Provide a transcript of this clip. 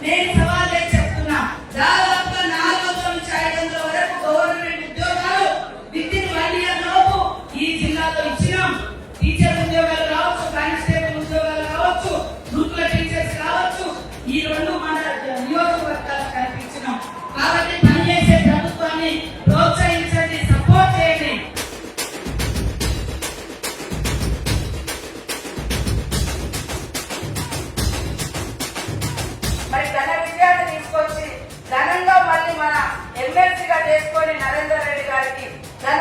నేను సవాల్ చెప్తున్నా, దాదాపుగా 400 నుంచి 500 వరకు గవర్నమెంట్ ఉద్యోగాలు విత్ ఇన్ 1 ఇయర్ లోపు ఈ జిల్లాలో ఇచ్చినాం. టీచర్ ఉద్యోగాలు కావచ్చు, కానిస్టేబుల్ ఉద్యోగాలు కావచ్చు, గ్రూపుల టీచర్స్ కావచ్చు, ఈ 2 మన నియోజకవర్గాలకు కల్పించినాం. కాబట్టి పనిచేసే ప్రభుత్వాన్ని ప్రోత్సహించండి, సపోర్ట్ చేయండి. మరి ఘన విజయాన్ని తీసుకొచ్చి ఘనంగా మళ్ళీ మన ఎమ్మెల్సీగా చేసుకొని నరేందర్ రెడ్డి గారికి ఘన